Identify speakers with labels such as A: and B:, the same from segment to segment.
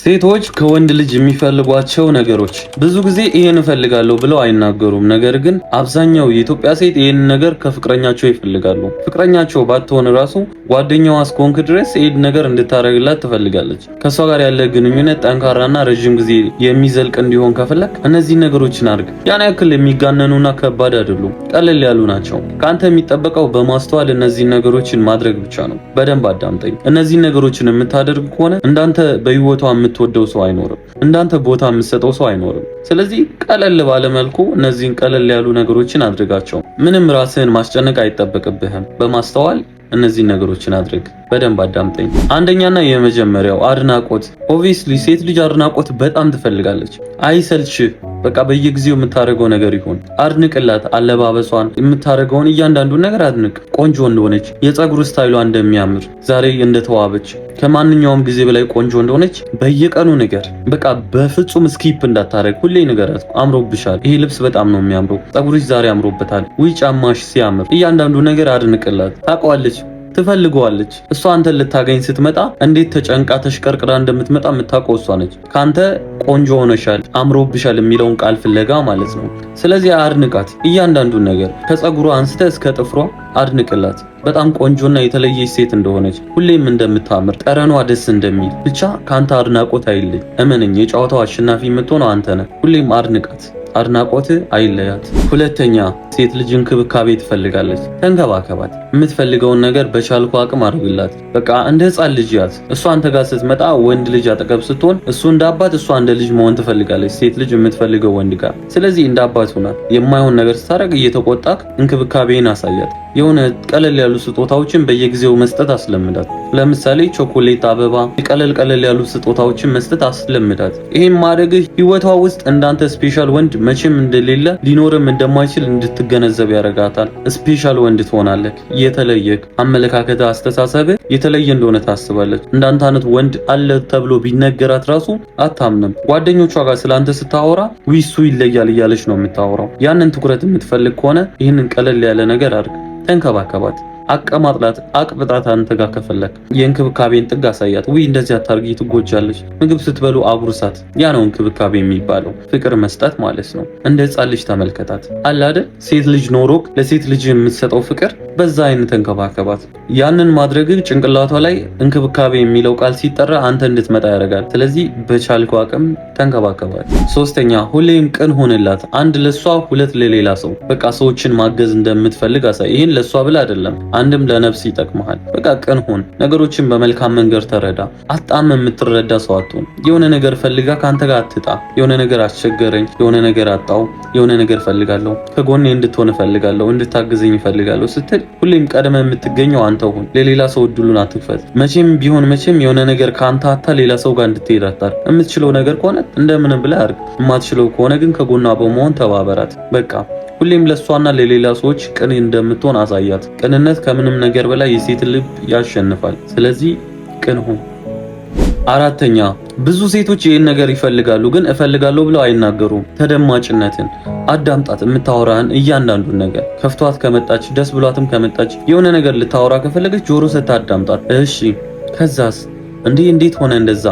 A: ሴቶች ከወንድ ልጅ የሚፈልጓቸው ነገሮች ብዙ ጊዜ ይሄን እፈልጋለሁ ብለው አይናገሩም። ነገር ግን አብዛኛው የኢትዮጵያ ሴት ይሄን ነገር ከፍቅረኛቸው ይፈልጋሉ። ፍቅረኛቸው ባትሆን ራሱ ጓደኛዋ እስከሆንክ ድረስ ይሄን ነገር እንድታረግላት ትፈልጋለች። ከሷ ጋር ያለ ግንኙነት ጠንካራና ረጅም ጊዜ የሚዘልቅ እንዲሆን ከፈለክ እነዚህ ነገሮችን አድርግ። ያን ያክል የሚጋነኑና ከባድ አይደሉም፣ ቀለል ያሉ ናቸው። ካንተ የሚጠበቀው በማስተዋል እነዚህ ነገሮችን ማድረግ ብቻ ነው። በደንብ አዳምጠኝ። እነዚህ ነገሮችን የምታደርግ ከሆነ እንዳንተ በህይወቷ የምትወደው ሰው አይኖርም፣ እንዳንተ ቦታ የምትሰጠው ሰው አይኖርም። ስለዚህ ቀለል ባለ መልኩ እነዚህን ቀለል ያሉ ነገሮችን አድርጋቸው። ምንም ራስህን ማስጨነቅ አይጠበቅብህም። በማስተዋል እነዚህ ነገሮችን አድርግ። በደንብ አዳምጠኝ። አንደኛና የመጀመሪያው አድናቆት። ኦብቪስሊ ሴት ልጅ አድናቆት በጣም ትፈልጋለች። አይሰልች። በቃ በየጊዜው የምታደርገው ነገር ይሁን። አድንቅላት። አለባበሷን፣ የምታደርገውን እያንዳንዱን ነገር አድንቅ። ቆንጆ እንደሆነች፣ የፀጉር ስታይሏ እንደሚያምር፣ ዛሬ እንደተዋበች፣ ከማንኛውም ጊዜ በላይ ቆንጆ እንደሆነች በየቀኑ ነገር። በቃ በፍጹም ስኪፕ እንዳታረግ። ሁሌ ንገራት። አምሮብሻል፣ ይሄ ልብስ በጣም ነው የሚያምረው፣ ፀጉርሽ ዛሬ አምሮበታል፣ ውይ ጫማሽ ሲያምር። እያንዳንዱ ነገር አድንቅላት። ታውቀዋለች፣ ትፈልገዋለች። እሷ አንተን ልታገኝ ስትመጣ እንዴት ተጨንቃ ተሽቀርቅራ እንደምትመጣ የምታውቀው እሷ ነች። ካንተ ቆንጆ ሆነሻል፣ አምሮብሻል የሚለውን ቃል ፍለጋ ማለት ነው። ስለዚህ አድንቃት። እያንዳንዱን ነገር ከፀጉሯ አንስተ እስከ ጥፍሯ አድንቅላት። በጣም ቆንጆና የተለየች ሴት እንደሆነች፣ ሁሌም እንደምታምር፣ ጠረኗ ደስ እንደሚል፣ ብቻ ካንተ አድናቆት አይለይ። እመነኝ፣ የጨዋታው አሸናፊ የምትሆነው አንተ ነህ። ሁሌም አድንቃት። አድናቆት አይለያት። ሁለተኛ፣ ሴት ልጅ እንክብካቤ ትፈልጋለች። ተንከባከባት። የምትፈልገውን ነገር በቻልኩ አቅም አድርግላት። በቃ እንደ ሕፃን ልጅ ያዝ። እሷ አንተ ጋር ስትመጣ ወንድ ልጅ አጠገብ ስትሆን እሱ እንደ አባት፣ እሷ እንደ ልጅ መሆን ትፈልጋለች። ሴት ልጅ የምትፈልገው ወንድ ጋር። ስለዚህ እንደ አባት ሆናት። የማይሆን ነገር ስታደርግ እየተቆጣክ እንክብካቤን አሳያት። የሆነ ቀለል ያሉ ስጦታዎችን በየጊዜው መስጠት አስለምዳት። ለምሳሌ ቾኮሌት፣ አበባ፣ ቀለል ያሉ ስጦታዎችን መስጠት አስለምዳት። ይሄን ማድረግህ ህይወቷ ውስጥ እንዳንተ ስፔሻል ወንድ መቼም እንደሌለ ሊኖርም እንደማይችል እንድትገነዘብ ያደርጋታል። ስፔሻል ወንድ ትሆናለህ። የተለየክ አመለካከት፣ አስተሳሰብህ የተለየ እንደሆነ ታስባለች። እንዳንተ አይነት ወንድ አለ ተብሎ ቢነገራት ራሱ አታምንም። ጓደኞቿ ጋር ስላንተ ስታወራ ዊሱ ይለያል እያለች ነው የምታወራው። ያንን ትኩረት የምትፈልግ ከሆነ ይህንን ቀለል ያለ ነገር አድርግ። ተንከባከባት። አቀማጥላት፣ አቅብጣት። አንተ ጋር ከፈለክ የእንክብካቤን ጥግ አሳያት። ውይ እንደዚህ አታርጊ፣ ትጎጃለች። ምግብ ስትበሉ አጉርሳት። ያ ነው እንክብካቤ የሚባለው፣ ፍቅር መስጠት ማለት ነው። እንደ ሕፃን ልጅ ተመልከታት። አለ አይደል ሴት ልጅ ኖሮክ ለሴት ልጅ የምትሰጠው ፍቅር፣ በዛ አይነት ተንከባከባት። ያንን ማድረግ ጭንቅላቷ ላይ እንክብካቤ የሚለው ቃል ሲጠራ አንተ እንድትመጣ ያደርጋል። ስለዚህ በቻልከው አቅም ተንከባከባት። ሶስተኛ፣ ሁሌም ቅን ሆንላት። አንድ ለሷ፣ ሁለት ለሌላ ሰው። በቃ ሰዎችን ማገዝ እንደምትፈልግ አሳይ። ይሄን ለሷ ብለ አይደለም፣ አንድም ለነፍስ ይጠቅምሃል። በቃ ቅን ሁን። ነገሮችን በመልካም መንገድ ተረዳ። አጣም የምትረዳ ሰው አትሁን። የሆነ ነገር ፈልጋ ካንተ ጋር አትጣ። የሆነ ነገር አስቸገረኝ፣ የሆነ ነገር አጣው፣ የሆነ ነገር ፈልጋለሁ፣ ከጎኔ እንድትሆን ፈልጋለሁ፣ እንድታግዘኝ ፈልጋለሁ ስትል ሁሌም ቀድመ የምትገኘው አንተ ሁን። ለሌላ ሰው እድሉን አትክፈት። መቼም ቢሆን መቼም የሆነ ነገር ካንተ አታ ሌላ ሰው ጋር እንድትሄድ አታር። የምትችለው ነገር ከሆነ እንደምንም ብለህ አድርግ። የማትችለው ከሆነ ግን ከጎኗ በመሆን ተባበራት። በቃ ሁሌም ለሷና ለሌላ ሰዎች ቅን እንደምትሆን አሳያት። ቅንነት ከምንም ነገር በላይ የሴት ልብ ያሸንፋል። ስለዚህ ቅን ሁን። አራተኛ፣ ብዙ ሴቶች ይህን ነገር ይፈልጋሉ፣ ግን እፈልጋለሁ ብለው አይናገሩም። ተደማጭነትን አዳምጣት። የምታወራህን እያንዳንዱን ነገር ከፍቷት ከመጣች፣ ደስ ብሏትም ከመጣች፣ የሆነ ነገር ልታወራ ከፈለገች ጆሮ ሰጥተህ አዳምጣት። እሺ ከዛስ? እንዴት ሆነ እንደዛ?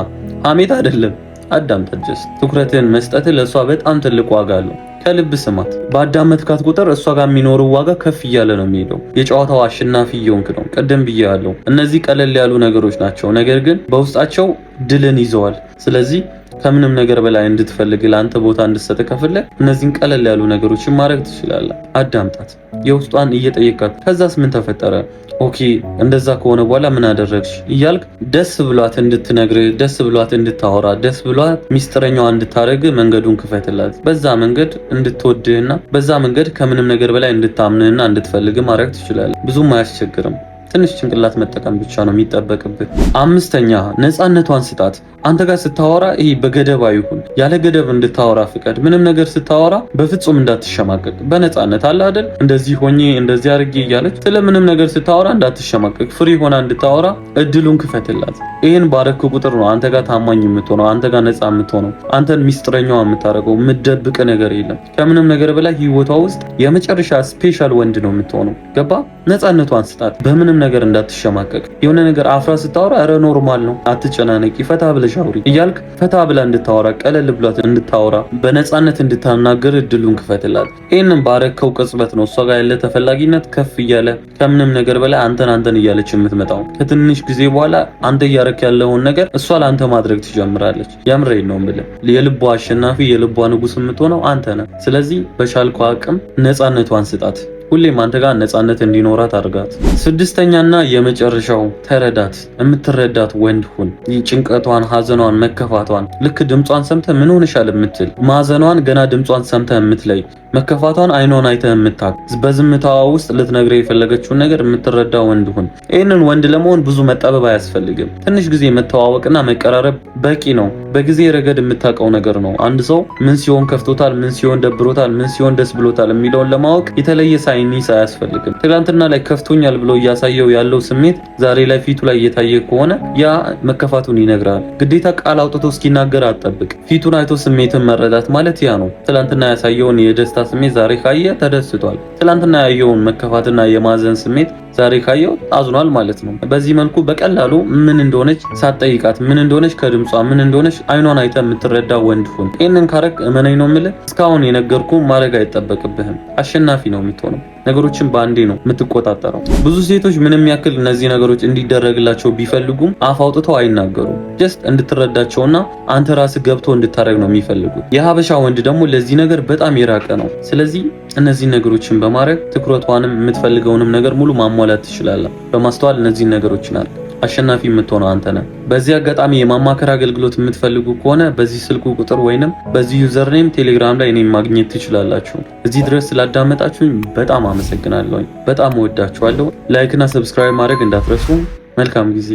A: ሐሜት አይደለም። አዳምጣት። ትኩረትን መስጠት ለሷ በጣም ትልቅ ዋጋ አለው። ከልብ ስማት። ባዳመጥካት ቁጥር እሷ ጋር የሚኖረው ዋጋ ከፍ እያለ ነው የሚሄደው። የጨዋታው አሸናፊ እየሆንክ ነው። ቀደም ብያለሁ፣ እነዚህ ቀለል ያሉ ነገሮች ናቸው፣ ነገር ግን በውስጣቸው ድልን ይዘዋል። ስለዚህ ከምንም ነገር በላይ እንድትፈልግ፣ ለአንተ ቦታ እንድትሰጥ ከፈለግ እነዚህን ቀለል ያሉ ነገሮችን ማድረግ ትችላለህ። አዳምጣት። የውስጧን እየጠየቃት ከዛስ ምን ተፈጠረ? ኦኬ እንደዛ ከሆነ በኋላ ምን አደረግሽ እያልክ ደስ ብሏት እንድትነግርህ፣ ደስ ብሏት እንድታወራ፣ ደስ ብሏት ሚስጥረኛዋ እንድታረግ መንገዱን ክፈትላት። በዛ መንገድ እንድትወድህና በዛ መንገድ ከምንም ነገር በላይ እንድታምንህና እንድትፈልግ ማድረግ ትችላለህ። ብዙም አያስቸግርም። ትንሽ ጭንቅላት መጠቀም ብቻ ነው የሚጠበቅብህ። አምስተኛ፣ ነፃነቷን ስጣት። አንተ ጋር ስታወራ ይሄ በገደብ አይሁን። ያለ ገደብ እንድታወራ ፍቀድ። ምንም ነገር ስታወራ በፍጹም እንዳትሸማቀቅ። በነፃነት አለ አይደል እንደዚህ ሆኜ እንደዚህ አድርጌ እያለች ስለምንም ነገር ስታወራ እንዳትሸማቀቅ። ፍሪ ሆና እንድታወራ እድሉን ክፈትላት። ይሄን ባረክ ቁጥር ነው አንተ ጋር ታማኝ የምትሆነው፣ አንተ ጋር ነፃ የምትሆነው፣ አንተን ሚስጥረኛዋ የምታደርገው። የምትደብቅ ነገር የለም። ከምንም ነገር በላይ ህይወቷ ውስጥ የመጨረሻ ስፔሻል ወንድ ነው የምትሆነው። ገባ? ነፃነቷን ስጣት። በምንም ነገር እንዳትሸማቀቅ። የሆነ ነገር አፍራ ስታወራ አረ ኖርማል ነው አትጨናነቂ፣ ፈታ ብለሽ አውሪ እያልክ ፈታ ብላ እንድታወራ ቀለል ብሏት እንድታወራ በነፃነት እንድታናገር እድሉን ክፈትላት። ይህንን ባረከው ቅጽበት ነው እሷ ጋር ያለ ተፈላጊነት ከፍ እያለ ከምንም ነገር በላይ አንተን እያለች የምትመጣው። ከትንሽ ጊዜ በኋላ አንተ እያረክ ያለውን ነገር እሷ ለአንተ ማድረግ ትጀምራለች። የምሬን ነው የምልህ። የልቧ አሸናፊ የልቧ ንጉስ የምትሆነው አንተ ነህ። ስለዚህ በቻልከው አቅም ነፃነቷን ስጣት። ሁሌም አንተ ጋር ነፃነት እንዲኖራት አድርጋት። ስድስተኛና የመጨረሻው ተረዳት። የምትረዳት ወንድ ሁን። ጭንቀቷን፣ ሐዘኗን፣ መከፋቷን ልክ ድምጿን ሰምተህ ምን ሆነሻል የምትል ማዘኗን ገና ድምጿን ሰምተህ የምትለይ መከፋቷን አይኗን አይተህ የምታክ በዝምታዋ ውስጥ ልትነግረህ የፈለገችውን ነገር የምትረዳ ወንድ ሁን። ይህንን ወንድ ለመሆን ብዙ መጠበብ አያስፈልግም። ትንሽ ጊዜ መተዋወቅና መቀራረብ በቂ ነው። በጊዜ ረገድ የምታውቀው ነገር ነው። አንድ ሰው ምን ሲሆን ከፍቶታል፣ ምን ሲሆን ደብሮታል፣ ምን ሲሆን ደስ ብሎታል የሚለውን ለማወቅ የተለየ ሳይንስ አያስፈልግም። ትናንትና ላይ ከፍቶኛል ብሎ እያሳየው ያለው ስሜት ዛሬ ላይ ፊቱ ላይ እየታየ ከሆነ ያ መከፋቱን ይነግራል። ግዴታ ቃል አውጥቶ እስኪናገር አትጠብቅ። ፊቱን አይቶ ስሜትን መረዳት ማለት ያ ነው። ትናንትና ያሳየውን የደስታ ስሜት ዛሬ ካየ ተደስቷል። ትናንትና ያየውን መከፋትና የማዘን ስሜት ዛሬ ካየው አዝኗል ማለት ነው። በዚህ መልኩ በቀላሉ ምን እንደሆነች ሳትጠይቃት፣ ምን እንደሆነች ከድምጿ፣ ምን እንደሆነች አይኗን አይተህ የምትረዳ ወንድ ሁን። ይሄንን ካረክ እመነኝ ነው የምልህ፣ እስካሁን የነገርኩ ማድረግ አይጠበቅብህም። አሸናፊ ነው የምትሆነው። ነገሮችን በአንዴ ነው የምትቆጣጠረው። ብዙ ሴቶች ምንም ያክል እነዚህ ነገሮች እንዲደረግላቸው ቢፈልጉም አፍ አውጥተው አይናገሩም። ጀስት እንድትረዳቸውና አንተ ራስህ ገብቶ እንድታረግ ነው የሚፈልጉት። የሀበሻ ወንድ ደግሞ ለዚህ ነገር በጣም የራቀ ነው። ስለዚህ እነዚህ ነገሮችን በማድረግ ትኩረቷንም የምትፈልገውንም ነገር ሙሉ ማሟላት ትችላለህ። በማስተዋል እነዚህ ነገሮችን አለ አሸናፊ የምትሆነው አንተ ነህ። በዚህ አጋጣሚ የማማከር አገልግሎት የምትፈልጉ ከሆነ በዚህ ስልኩ ቁጥር ወይንም በዚህ ዩዘር ኔም ቴሌግራም ላይ እኔን ማግኘት ትችላላችሁ። እዚህ ድረስ ስላዳመጣችሁኝ በጣም አመሰግናለሁ። በጣም እወዳችኋለሁ። ላይክ እና ሰብስክራይብ ማድረግ እንዳትረሱ። መልካም ጊዜ